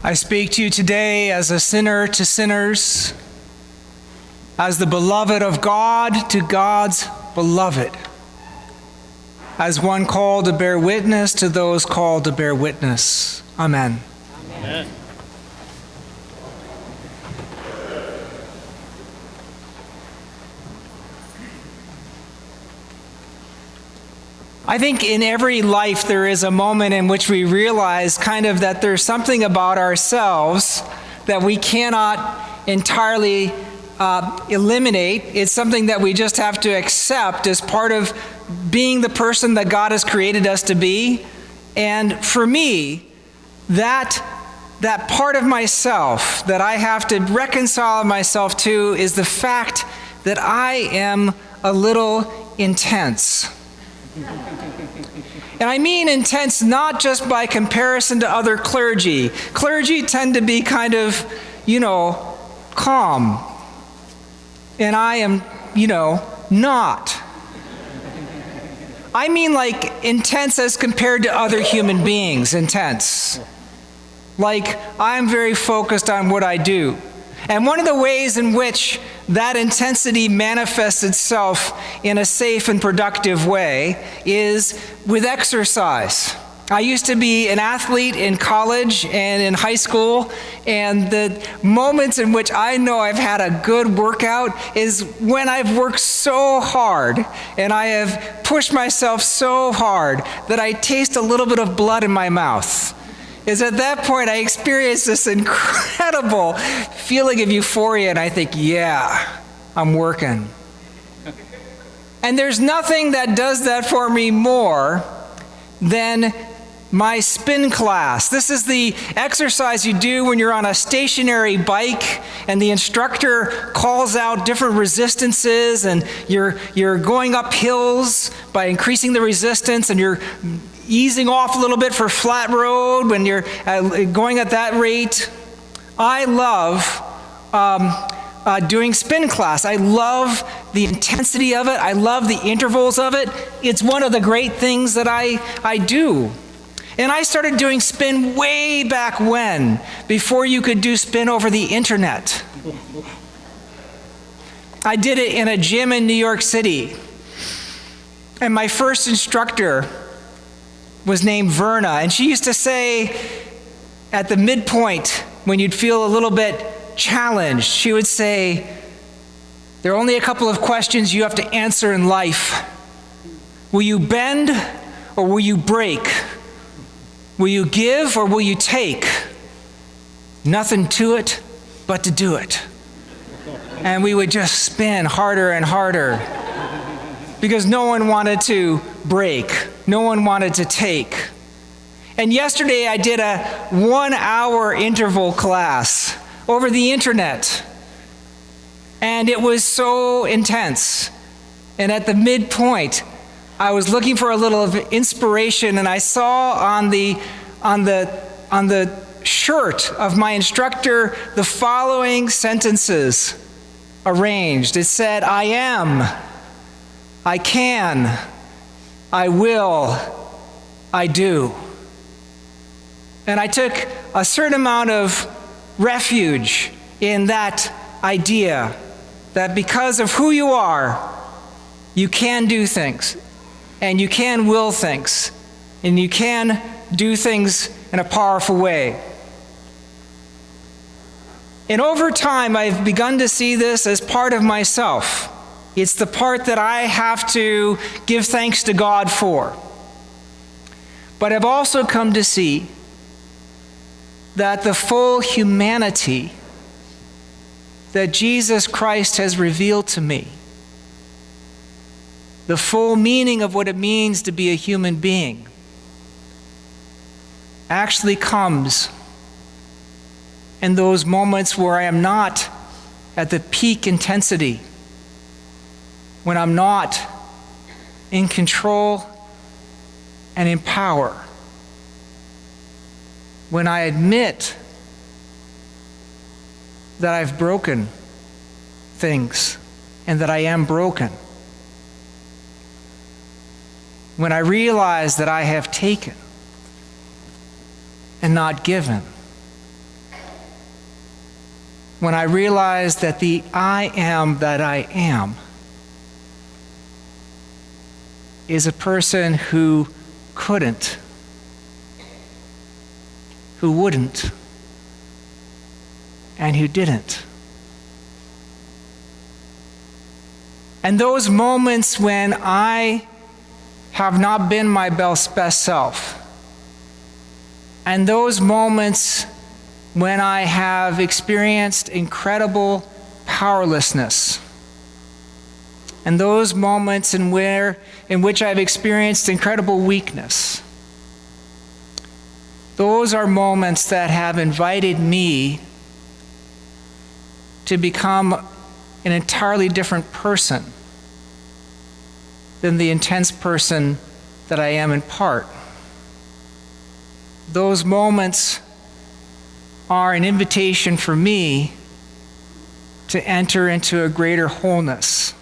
I speak to you today as a sinner to sinners, as the beloved of God to God's beloved, as one called to bear witness to those called to bear witness. Amen. Amen. I think in every life there is a moment in which we realize kind of that there's something about ourselves that we cannot entirely eliminate. It's something that we just have to accept as part of being the person that God has created us to be. And for me, that part of myself that I have to reconcile myself to is the fact that I am a little intense. And I mean intense not just by comparison to other clergy. Clergy tend to be kind of, calm. And I am, not. I mean like intense as compared to other human beings, intense. Like I'm very focused on what I do. And one of the ways in which that intensity manifests itself in a safe and productive way is with exercise. I used to be an athlete in college and in high school, and the moments in which I know I've had a good workout is when I've worked so hard and I have pushed myself so hard that I taste a little bit of blood in my mouth. Is at that point I experience this incredible feeling of euphoria, and I think, yeah, I'm working. And there's nothing that does that for me more than my spin class. This is the exercise you do when you're on a stationary bike and the instructor calls out different resistances, and you're going up hills by increasing the resistance, and you're easing off a little bit for flat road when you're going at that rate. I love doing spin class. I love the intensity of it. I love the intervals of it. It's one of the great things that I do. And I started doing spin way back when, before you could do spin over the internet. I did it in a gym in New York City. And my first instructor was named Verna, and she used to say at the midpoint, when you'd feel a little bit challenged, she would say, there are only a couple of questions you have to answer in life. Will you bend or will you break? Will you give or will you take? Nothing to it but to do it. And we would just spin harder and harder because no one wanted to break. No one wanted to take. And yesterday I did a 1-hour interval class over the internet. And it was so intense. And at the midpoint, I was looking for a little of inspiration, and I saw on the shirt of my instructor the following sentences arranged. It said, I am, I can, I will, I do. And I took a certain amount of refuge in that idea that because of who you are, you can do things, and you can will things, and you can do things in a powerful way. And over time, I've begun to see this as part of myself. It's the part that I have to give thanks to God for. But I've also come to see that the full humanity that Jesus Christ has revealed to me, the full meaning of what it means to be a human being, actually comes in those moments where I am not at the peak intensity, when I'm not in control and in power, when I admit that I've broken things and that I am broken, when I realize that I have taken and not given, when I realized that the I am that I am is a person who couldn't, who wouldn't, and who didn't. And those moments when I have not been my best self, and those moments when I have experienced incredible powerlessness, and those moments in which I've experienced incredible weakness, those are moments that have invited me to become an entirely different person than the intense person that I am in part. Those moments are an invitation for me to enter into a greater wholeness.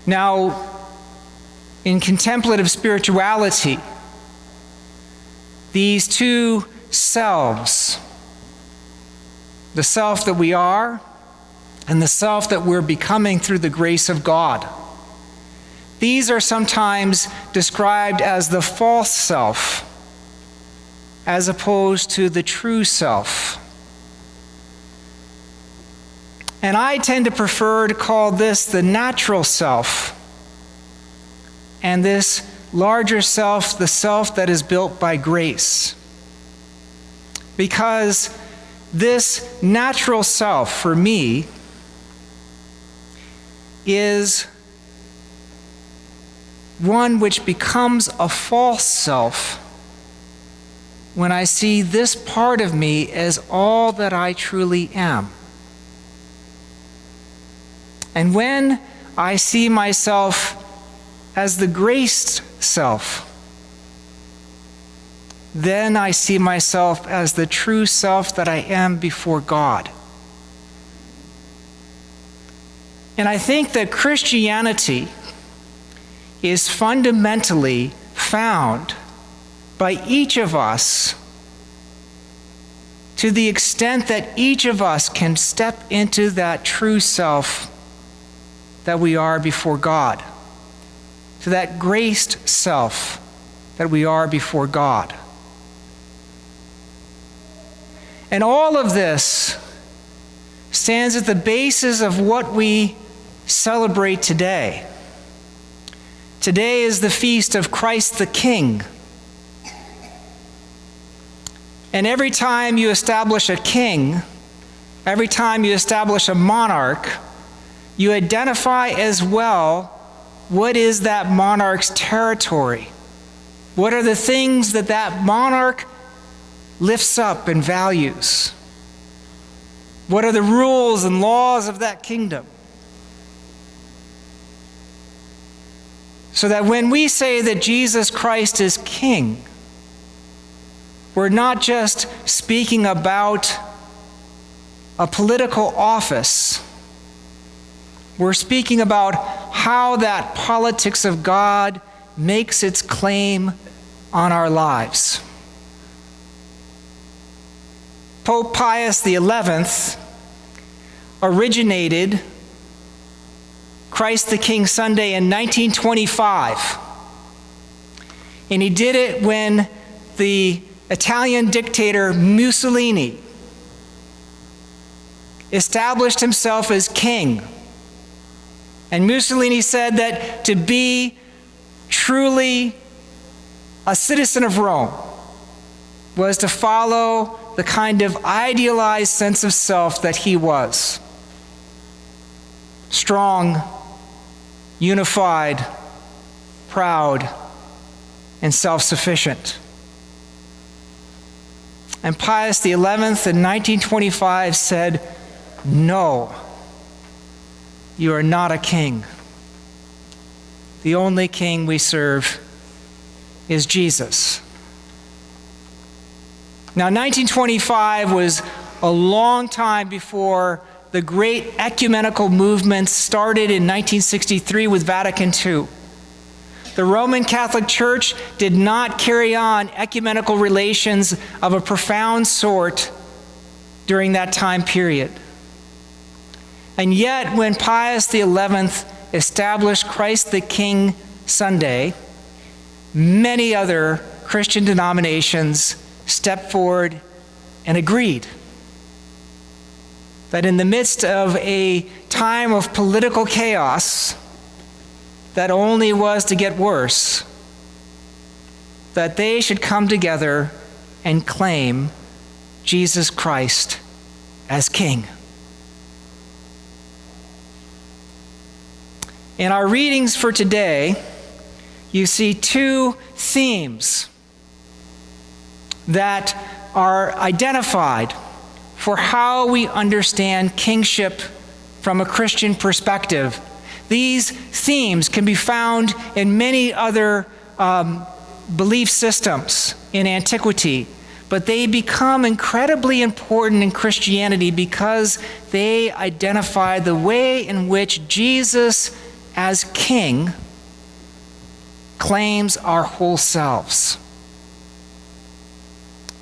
Now, in contemplative spirituality, these two selves, the self that we are and the self that we're becoming through the grace of God, these are sometimes described as the false self as opposed to the true self. And I tend to prefer to call this the natural self, and this larger self, the self that is built by grace. Because this natural self, for me, is one which becomes a false self when I see this part of me as all that I truly am. And when I see myself as the graced self, then I see myself as the true self that I am before God. And I think that Christianity is fundamentally found by each of us to the extent that each of us can step into that true self that we are before God, to that graced self that we are before God. And all of this stands at the basis of what we celebrate today. Today is the feast of Christ the King. And every time you establish a king, every time you establish a monarch, you identify as well what is that monarch's territory. What are the things that that monarch lifts up and values? What are the rules and laws of that kingdom? So that when we say that Jesus Christ is King, we're not just speaking about a political office. We're speaking about how that politics of God makes its claim on our lives. Pope Pius XI originated Christ the King Sunday in 1925. And he did it when the Italian dictator Mussolini established himself as king. And Mussolini said that to be truly a citizen of Rome was to follow the kind of idealized sense of self that he was. Strong, unified, proud, and self-sufficient. And Pius XI in 1925 said, "No, you are not a king. The only king we serve is Jesus." Now, 1925 was a long time before the great ecumenical movement started in 1963 with Vatican II. The Roman Catholic Church did not carry on ecumenical relations of a profound sort during that time period. And yet, when Pius XI established Christ the King Sunday, many other Christian denominations stepped forward and agreed that in the midst of a time of political chaos that only was to get worse, that they should come together and claim Jesus Christ as King. In our readings for today, you see two themes that are identified for how we understand kingship from a Christian perspective. These themes can be found in many other belief systems in antiquity, but they become incredibly important in Christianity because they identify the way in which Jesus, as King, claims our whole selves.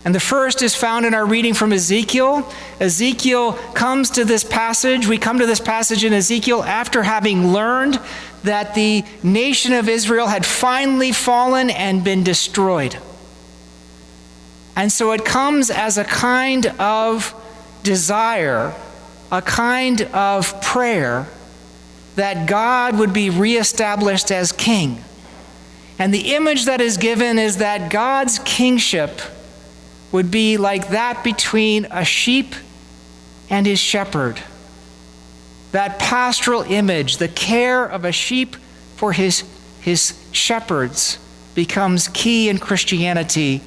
And the first is found in our reading from Ezekiel. Ezekiel comes to this passage. We come to this passage in Ezekiel after having learned that the nation of Israel had finally fallen and been destroyed. And so it comes as a kind of desire, a kind of prayer that God would be reestablished as king. And the image that is given is that God's kingship would be like that between a sheep and his shepherd. That pastoral image, the care of a sheep for his shepherds, becomes key in Christianity,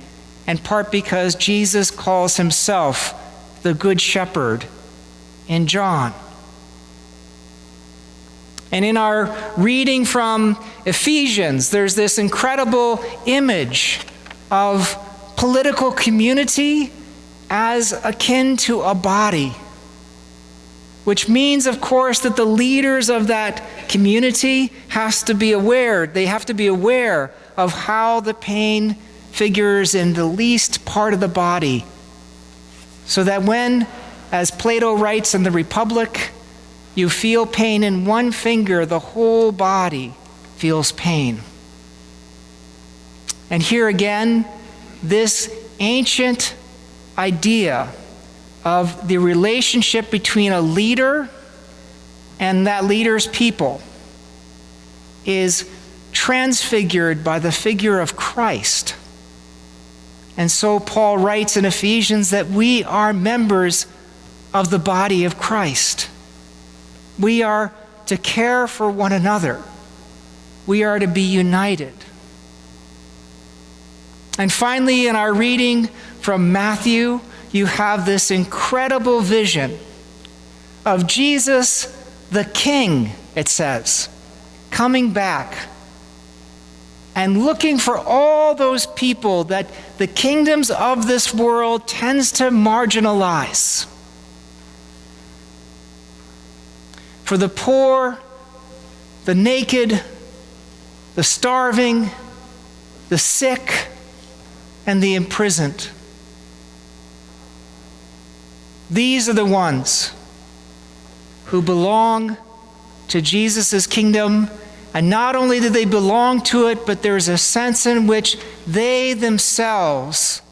in part because Jesus calls himself the Good Shepherd in John. And in our reading from Ephesians, there's this incredible image of political community as akin to a body, which means, of course, that the leaders of that community have to be aware of how the pain figures in the least part of the body, so that when, as Plato writes in the Republic, you feel pain in one finger, the whole body feels pain. And here again, this ancient idea of the relationship between a leader and that leader's people is transfigured by the figure of Christ. And so Paul writes in Ephesians that we are members of the body of Christ. We are to care for one another. We are to be united. And finally, in our reading from Matthew, you have this incredible vision of Jesus, the King, it says, coming back and looking for all those people that the kingdoms of this world tends to marginalize. For the poor, the naked, the starving, the sick, and the imprisoned. These are the ones who belong to Jesus' kingdom, and not only do they belong to it, but there's a sense in which they themselves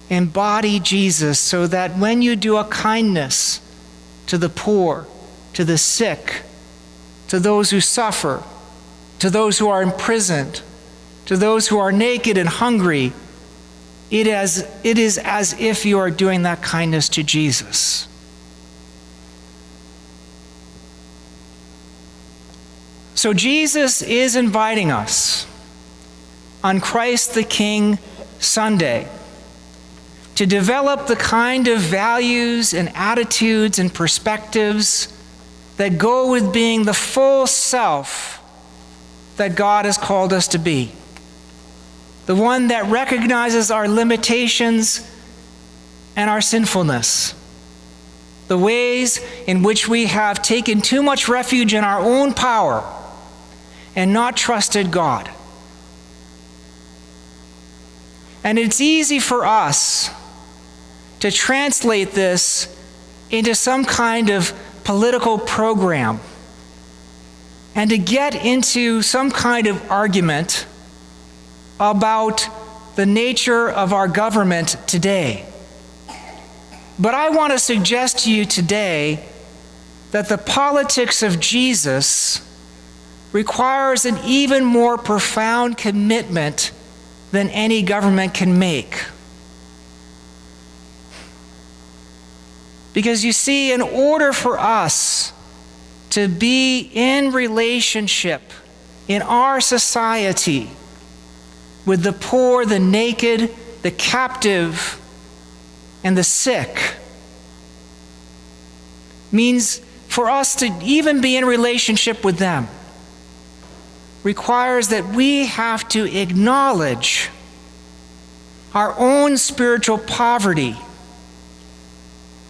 embody Jesus, so that when you do a kindness to the poor, to the sick, to those who suffer, to those who are imprisoned, to those who are naked and hungry, it is as if you are doing that kindness to Jesus. So Jesus is inviting us on Christ the King Sunday to develop the kind of values and attitudes and perspectives that go with being the full self that God has called us to be. The one that recognizes our limitations and our sinfulness. The ways in which we have taken too much refuge in our own power and not trusted God. And it's easy for us to translate this into some kind of political program and to get into some kind of argument about the nature of our government today. But I want to suggest to you today that the politics of Jesus requires an even more profound commitment than any government can make. Because you see, in order for us to be in relationship in our society with the poor, the naked, the captive, and the sick, means for us to even be in relationship with them requires that we have to acknowledge our own spiritual poverty,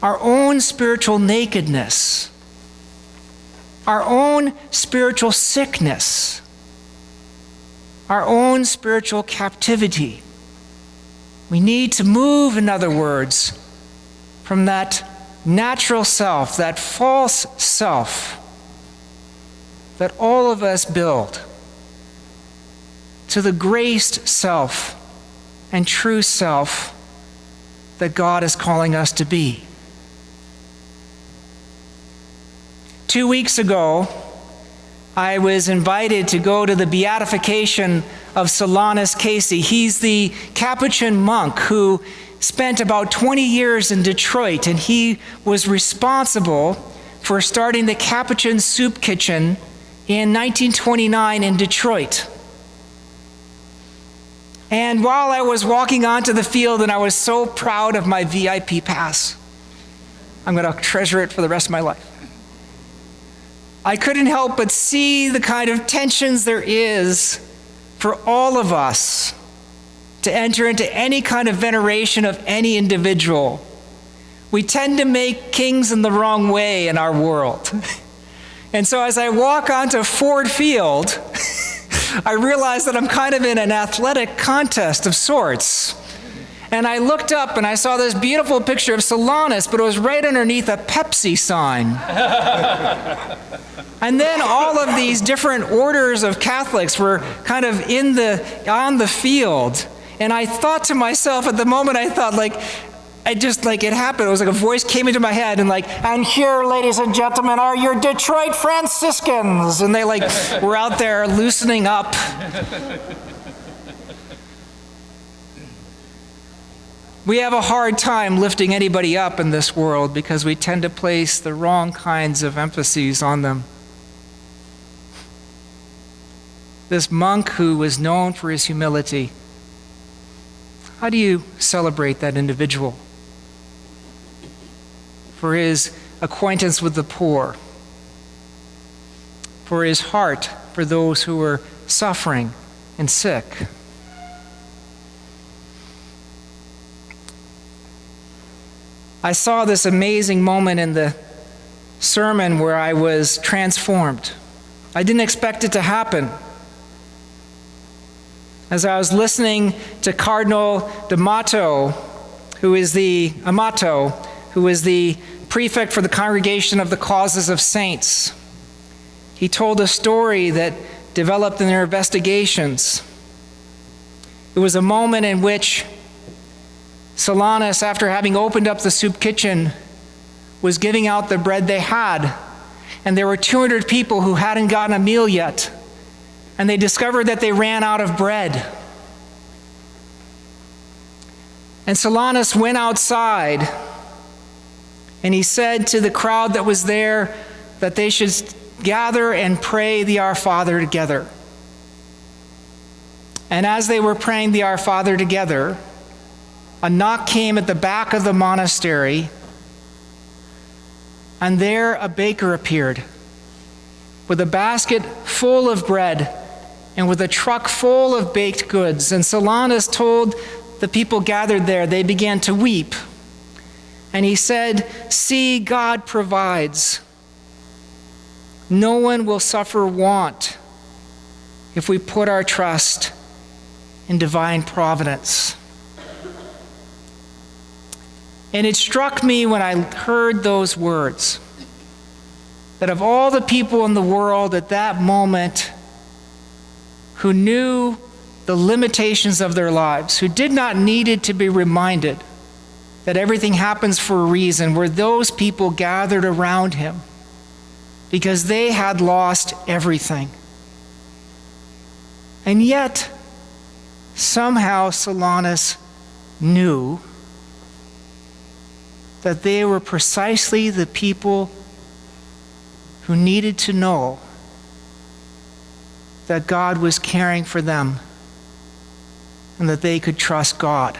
our own spiritual nakedness, our own spiritual sickness, our own spiritual captivity. We need to move, in other words, from that natural self, that false self that all of us build, to the graced self and true self that God is calling us to be. 2 weeks ago, I was invited to go to the beatification of Solanus Casey. He's the Capuchin monk who spent about 20 years in Detroit, and he was responsible for starting the Capuchin Soup Kitchen in 1929 in Detroit. And while I was walking onto the field, and I was so proud of my VIP pass, I'm going to treasure it for the rest of my life, I couldn't help but see the kind of tensions there is for all of us to enter into any kind of veneration of any individual. We tend to make kings in the wrong way in our world. And so as I walk onto Ford Field, I realized that I'm kind of in an athletic contest of sorts. And I looked up and I saw this beautiful picture of Solanus, but it was right underneath a Pepsi sign. And then all of these different orders of Catholics were kind of on the field. And I thought to myself at the moment, it happened. It was like a voice came into my head and here, ladies and gentlemen, are your Detroit Franciscans. And they were out there loosening up. We have a hard time lifting anybody up in this world because we tend to place the wrong kinds of emphases on them. This monk who was known for his humility, how do you celebrate that individual? For his acquaintance with the poor, for his heart for those who were suffering and sick. I saw this amazing moment in the sermon where I was transformed. I didn't expect it to happen. As I was listening to Cardinal Amato, who is the prefect for the Congregation of the Causes of Saints, he told a story that developed in their investigations. It was a moment in which Solanus, after having opened up the soup kitchen, was giving out the bread they had. And there were 200 people who hadn't gotten a meal yet. And they discovered that they ran out of bread. And Solanus went outside and he said to the crowd that was there that they should gather and pray the Our Father together. And as they were praying the Our Father together, a knock came at the back of the monastery, and there a baker appeared with a basket full of bread and with a truck full of baked goods. And Solanus told the people gathered there, they began to weep. And he said, "See, God provides. No one will suffer want if we put our trust in divine providence." And it struck me when I heard those words that of all the people in the world at that moment who knew the limitations of their lives, who did not need to be reminded that everything happens for a reason, were those people gathered around him because they had lost everything. And yet, somehow Solanus knew that they were precisely the people who needed to know that God was caring for them and that they could trust God.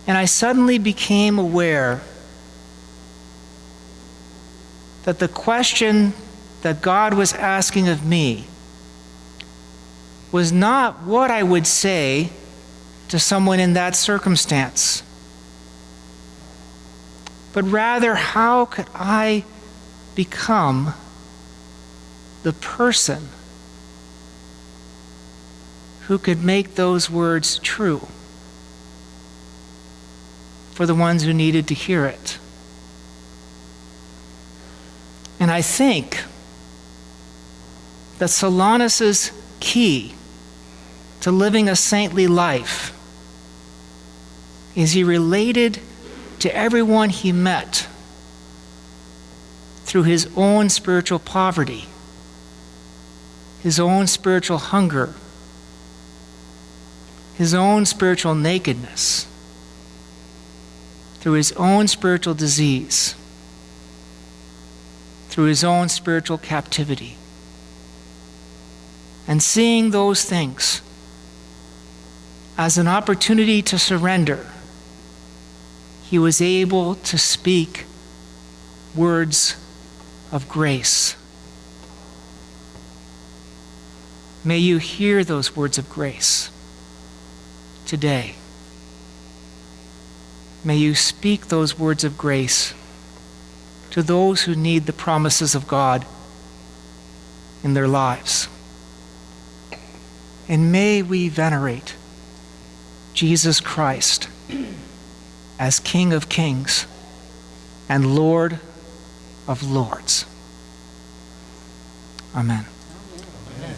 And I suddenly became aware that the question that God was asking of me was not what I would say to someone in that circumstance, but rather how could I become the person who could make those words true for the ones who needed to hear it. And I think that Solanus's key to living a saintly life is he related to everyone he met through his own spiritual poverty, his own spiritual hunger, his own spiritual nakedness, through his own spiritual disease, through his own spiritual captivity. And seeing those things as an opportunity to surrender, he was able to speak words of grace. May you hear those words of grace today. May you speak those words of grace to those who need the promises of God in their lives. And may we venerate Jesus Christ as King of Kings and Lord of Lords. Amen. Amen.